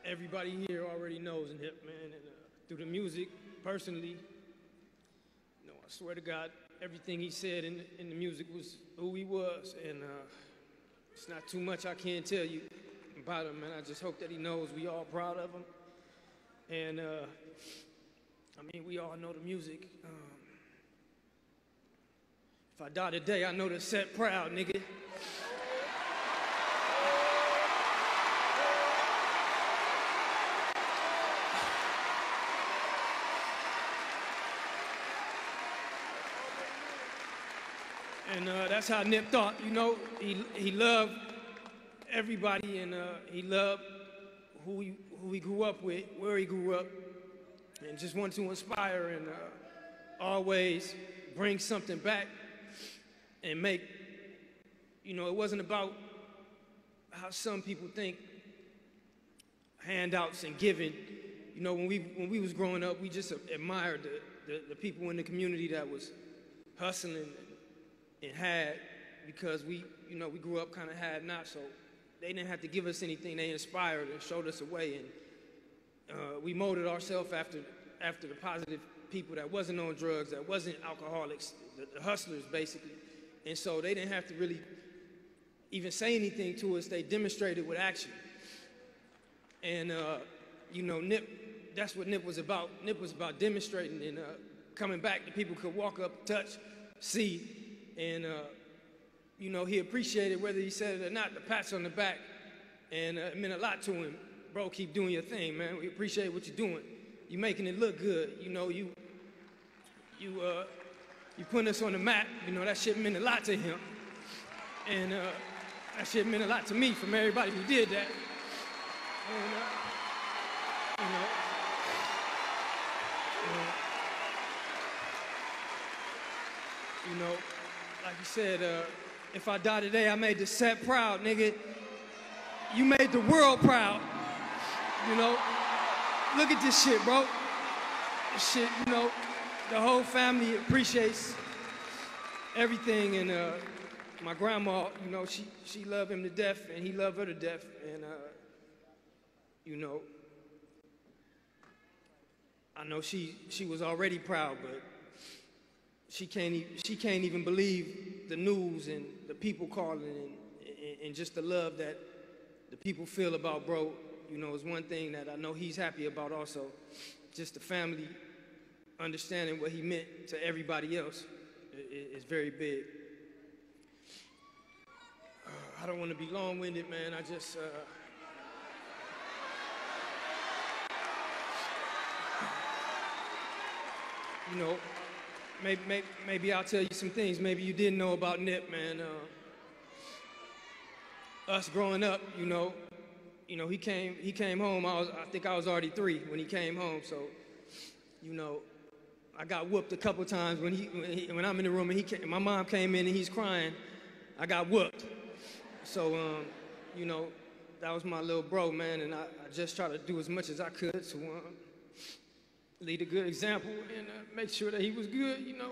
everybody here already knows Nip, man, and through the music, personally, you know, I swear to God, everything he said in the music was who he was, and it's not too much I can't tell you about him, man. I just hope that he knows we all proud of him, and I mean, we all know the music. If I die today, I know the set proud, nigga. And that's how Nip thought, you know. He loved everybody, and he loved who he grew up with, where he grew up, and just wanted to inspire and always bring something back and make, you know, it wasn't about how some people think handouts and giving. You know, when we was growing up, we just admired the people in the community that was hustling and had, because we grew up kind of had not, so they didn't have to give us anything. They inspired and showed us a way, and we molded ourselves after the positive people that wasn't on drugs, that wasn't alcoholics, the hustlers basically. And so they didn't have to really even say anything to us. They demonstrated with action. And you know, Nip, that's what Nip was about. Nip was about demonstrating and coming back that people could walk up, touch, see. And, you know, he appreciated, whether he said it or not, the pats on the back. And it meant a lot to him. Bro, keep doing your thing, man. We appreciate what you're doing. You're making it look good. You know, you putting us on the map. You know, that shit meant a lot to him. And that shit meant a lot to me from everybody who did that. And, you know, like you said, if I die today, I made the set proud, nigga. You made the world proud. You know, look at this shit, bro. This shit, you know, the whole family appreciates everything, and my grandma, you know, she loved him to death, and he loved her to death, and you know, I know she was already proud, but she can't even believe the news and the people calling and just the love that the people feel about bro. You know, is one thing that I know he's happy about also. Just the family understanding what he meant to everybody else is very big. I don't want to be long-winded, man. I just you know, maybe I'll tell you some things maybe you didn't know about Nip, man. Us growing up, you know, he came home. I think I was already 3 when he came home. So, you know, I got whooped a couple times when I'm in the room and my mom came in and he's crying. I got whooped. So, you know, that was my little bro, man, and I just tried to do as much as I could to lead a good example and make sure that he was good, you know.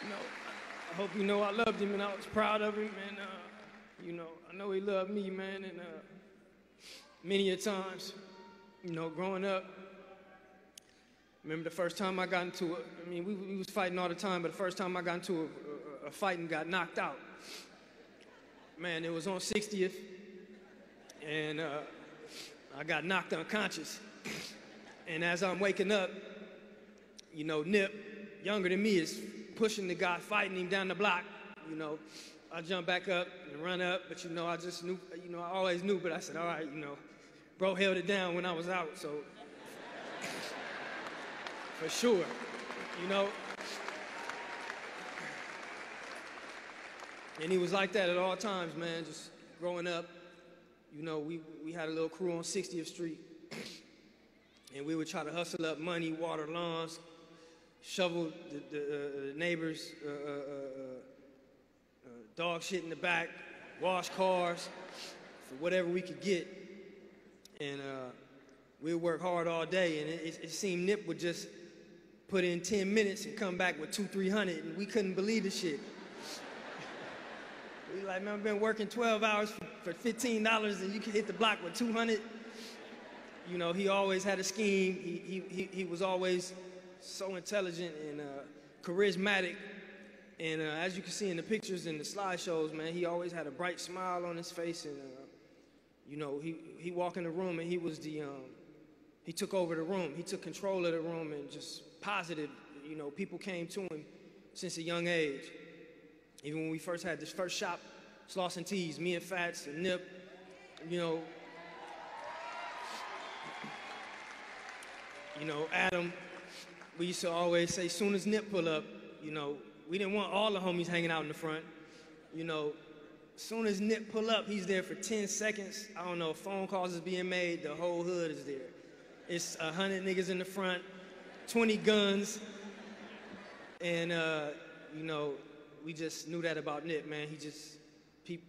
You know, I hope you know I loved him and I was proud of him, and you know, I know he loved me, man, and many a times, you know, growing up, remember the first time I got into it, I mean, we was fighting all the time, but the first time I got into a fight and got knocked out, man, it was on 60th, and I got knocked unconscious. And as I'm waking up, you know, Nip, younger than me, is pushing the guy, fighting him down the block. You know, I jump back up and run up, but you know, I just knew, you know, I always knew, but I said, all right, you know, bro held it down when I was out, so for sure, you know. And he was like that at all times, man, just growing up. You know, we had a little crew on 60th Street, and we would try to hustle up money, water lawns, shovel the neighbors' dog shit in the back, wash cars, for whatever we could get. And we'd work hard all day, and it seemed Nip would just put in 10 minutes and come back with 200-300, and we couldn't believe the shit. He's like, man, I've been working 12 hours for $15 and you can hit the block with 200. You know, he always had a scheme. He was always so intelligent and charismatic. And as you can see in the pictures and the slideshows, man, he always had a bright smile on his face. And, you know, he walked in the room and he was he took over the room. He took control of the room and just positive. You know, people came to him since a young age. Even when we first had this first shop, Sloss and Tees, me and Fats and Nip, you know, Adam, we used to always say, soon as Nip pull up, you know, we didn't want all the homies hanging out in the front. You know, soon as Nip pull up, he's there for 10 seconds. I don't know, phone calls is being made, the whole hood is there. It's 100 niggas in the front, 20 guns, and, you know, we just knew that about Nip, man. He just, he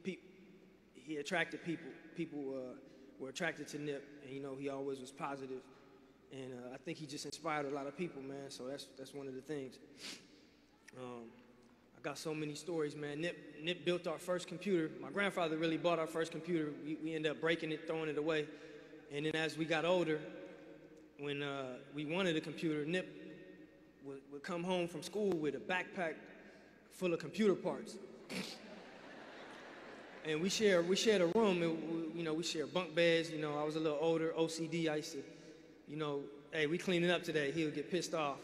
attracted people. People were attracted to Nip, and, you know, he always was positive. And I think he just inspired a lot of people, man, so that's one of the things. I got so many stories, man. Nip built our first computer. My grandfather really bought our first computer. We ended up breaking it, throwing it away. And then as we got older, when we wanted a computer, Nip would come home from school with a backpack full of computer parts. And we shared a room. You know, we shared bunk beds. You know, I was a little older, OCD. I used to, you know, hey, we cleaning up today. He would get pissed off.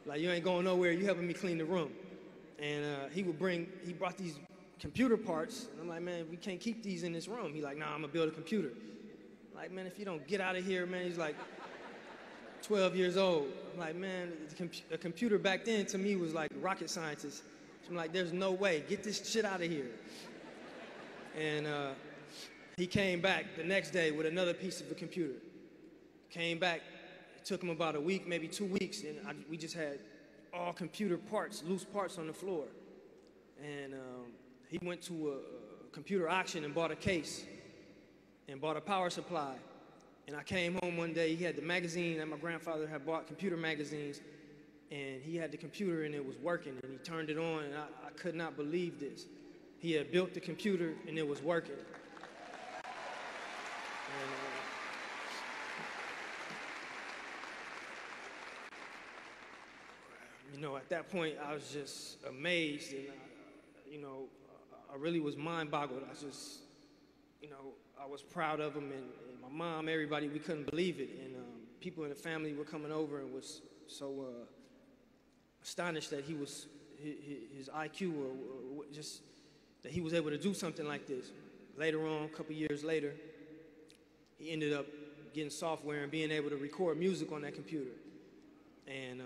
Like, you ain't going nowhere. You helping me clean the room. And he brought these computer parts. And I'm like, man, we can't keep these in this room. He like, nah, I'm gonna build a computer. I'm like, man, if you don't get out of here, man. He's like 12 years old. I'm like, man, a computer back then to me was like rocket scientist. So I'm like, there's no way. Get this shit out of here. And he came back the next day with another piece of a computer. Came back. It took him about a week, maybe 2 weeks, and we just had all computer parts, loose parts on the floor. And he went to a computer auction and bought a case and bought a power supply. And I came home one day, he had the magazine that my grandfather had bought, computer magazines, and he had the computer and it was working, and he turned it on, and I could not believe this. He had built the computer and it was working. And, you know, at that point, I was just amazed, and, you know, I really was mind-boggled. I just, you know, I was proud of him, and my mom, everybody, we couldn't believe it. And people in the family were coming over and was so astonished that his IQ, or just that he was able to do something like this. Later on, a couple years later, he ended up getting software and being able to record music on that computer. And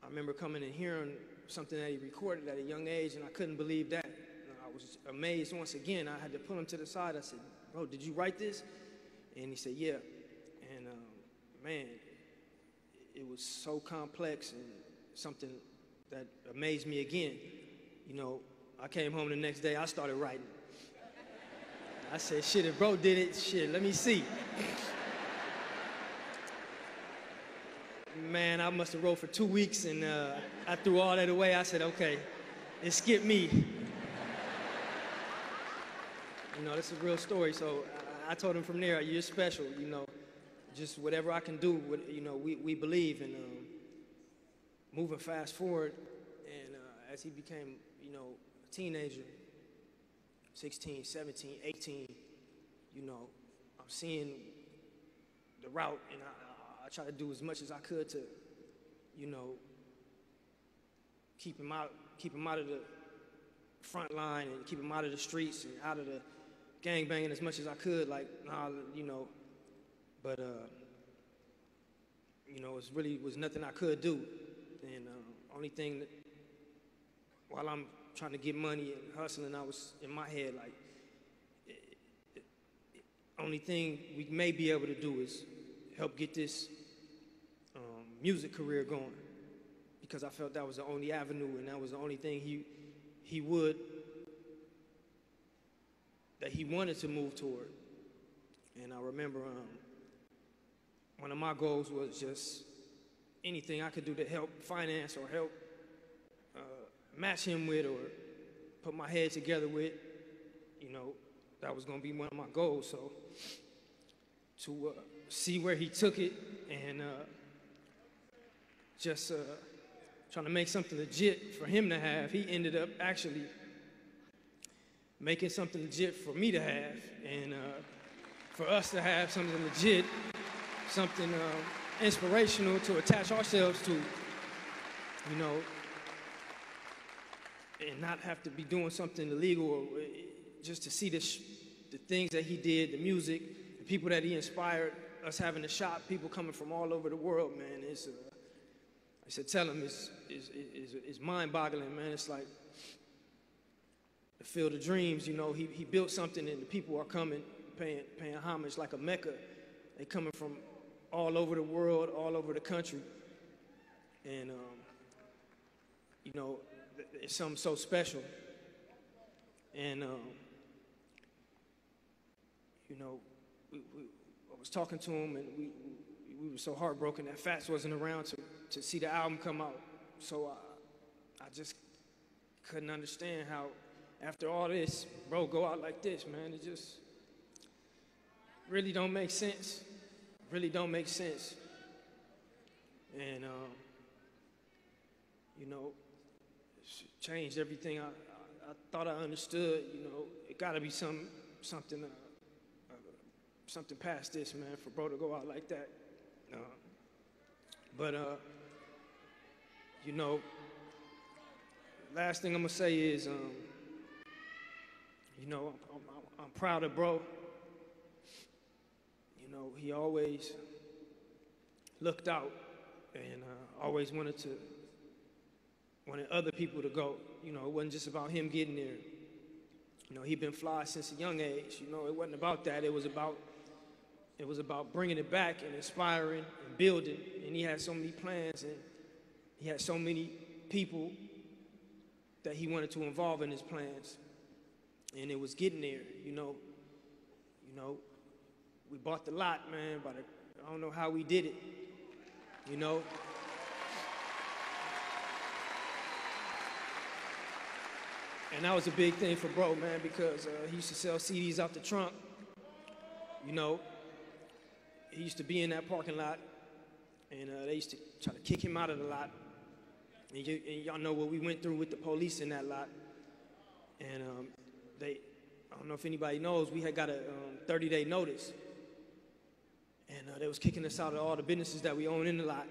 I remember coming and hearing something that he recorded at a young age, and I couldn't believe that. I was amazed once again. I had to pull him to the side. I said, bro, did you write this? And he said, yeah. And man, it was so complex and something that amazed me again. You know, I came home the next day, I started writing. I said, shit, if bro did it, shit, let me see. Man, I must have wrote for 2 weeks, and I threw all that away. I said, okay, it skipped me. You know, this is a real story, so I told him from there, you're special, you know, just whatever I can do, you know, we believe in moving fast forward. And as he became, you know, a teenager, 16, 17, 18, you know, I'm seeing the route, and I try to do as much as I could to, you know, keep him out of the front line and keep him out of the streets and out of the gangbanging as much as I could, like, nah, you know, but, you know, it really was nothing I could do. And only thing that, while I'm trying to get money and hustling, I was in my head, like, only thing we may be able to do is help get this music career going, because I felt that was the only avenue and that was the only thing he wanted to move toward. And I remember one of my goals was just anything I could do to help finance or help match him with, or put my head together with, you know, that was gonna be one of my goals. So to see where he took it and just trying to make something legit for him to have, he ended up actually making something legit for me to have, and for us to have something legit, something inspirational to attach ourselves to, you know, and not have to be doing something illegal, or just to see the things that he did, the music, the people that he inspired, us having a shop, people coming from all over the world, man. It's, I said, tell him it's mind-boggling, man. It's like the Field of Dreams, you know, he built something and the people are coming, paying homage like a Mecca. They coming from all over the world, all over the country. And, you know, it's something so special. And, you know, I was talking to him, and we were so heartbroken that Fats wasn't around to see the album come out. So I just couldn't understand how, after all this, bro, go out like this, man. It just really don't make sense. Really don't make sense. And, you know, it's changed everything I thought I understood. You know, it got to be something past this, man, for bro to go out like that. But you know, last thing I'm gonna say is, you know, I'm proud of bro. You know, he always looked out and always wanted other people to go. You know, it wasn't just about him getting there. You know, he'd been fly since a young age. You know, it wasn't about that. It was about bringing it back and inspiring and building. And he had so many plans, and he had so many people that he wanted to involve in his plans. And it was getting there, you know. We bought the lot, man, but I don't know how we did it, you know. And that was a big thing for bro, man, because he used to sell CDs out the trunk, you know. He used to be in that parking lot, and they used to try to kick him out of the lot. And y'all know what we went through with the police in that lot. And I don't know if anybody knows, we had got a 30-day notice. And they was kicking us out of all the businesses that we own in the lot.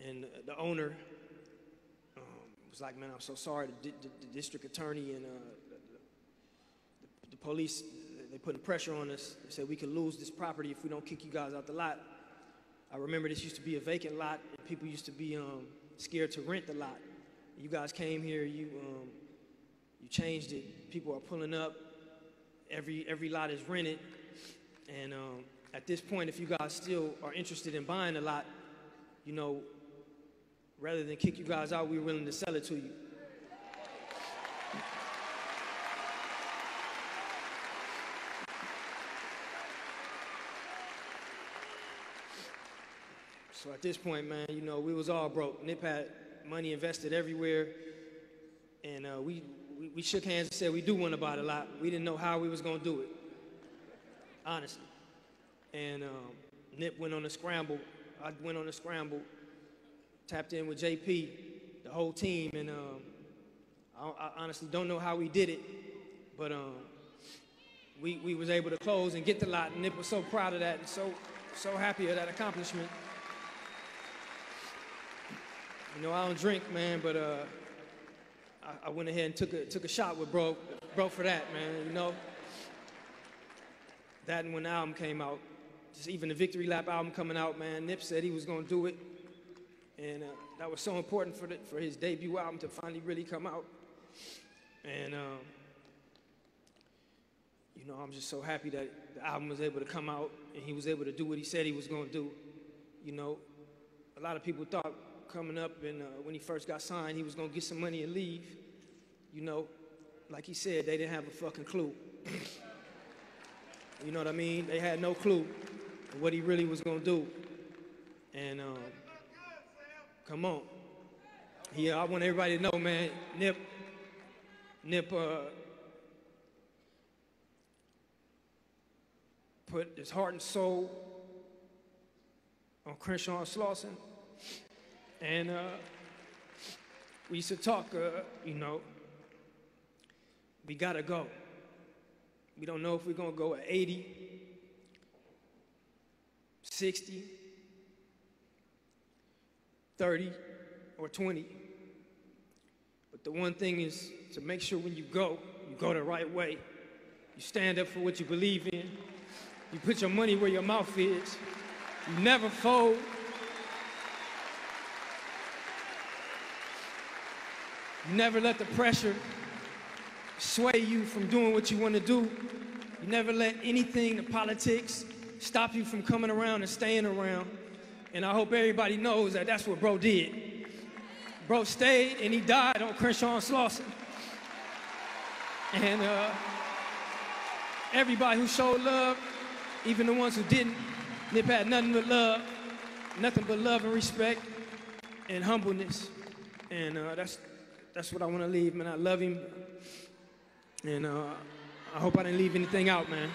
And the owner was like, man, I'm so sorry. The district attorney and the police, they putting pressure on us. They said we could lose this property if we don't kick you guys out the lot. I remember this used to be a vacant lot, and people used to be scared to rent the lot. You guys came here, you changed it. People are pulling up. Every lot is rented. And at this point, if you guys still are interested in buying a lot, you know, rather than kick you guys out, we're willing to sell it to you. So at this point, man, you know, we was all broke. Nip had money invested everywhere, and we shook hands and said we do want to buy the lot. We didn't know how we was gonna do it, honestly. And Nip went on a scramble. I went on a scramble, tapped in with JP, the whole team, and I honestly don't know how we did it, but we was able to close and get the lot, and Nip was so proud of that and so happy of that accomplishment. You know, I don't drink, man, but I went ahead and took a shot with bro for that, man, you know. That and when the album came out, just even the Victory Lap album coming out, man, Nip said he was gonna do it. And that was so important for his debut album to finally really come out. And, you know, I'm just so happy that the album was able to come out and he was able to do what he said he was gonna do. You know, a lot of people thought coming up and when he first got signed, he was gonna get some money and leave. You know, like he said, they didn't have a fucking clue. You know what I mean? They had no clue what he really was gonna do. And come on. Yeah, I want everybody to know, man, Nip Nip put his heart and soul on Crenshaw and Slauson. And we used to talk, you know, we gotta go. We don't know if we're gonna go at 80, 60, 30, or 20. But the one thing is to make sure when you go the right way. You stand up for what you believe in. You put your money where your mouth is. You never fold. You never let the pressure sway you from doing what you want to do. You never let anything, the politics, stop you from coming around and staying around. And I hope everybody knows that that's what bro did. Bro stayed and he died on Crenshaw and Slauson. And everybody who showed love, even the ones who didn't, Nip had nothing but love and respect and humbleness. And that's what I want to leave, man. I love him. And I hope I didn't leave anything out, man.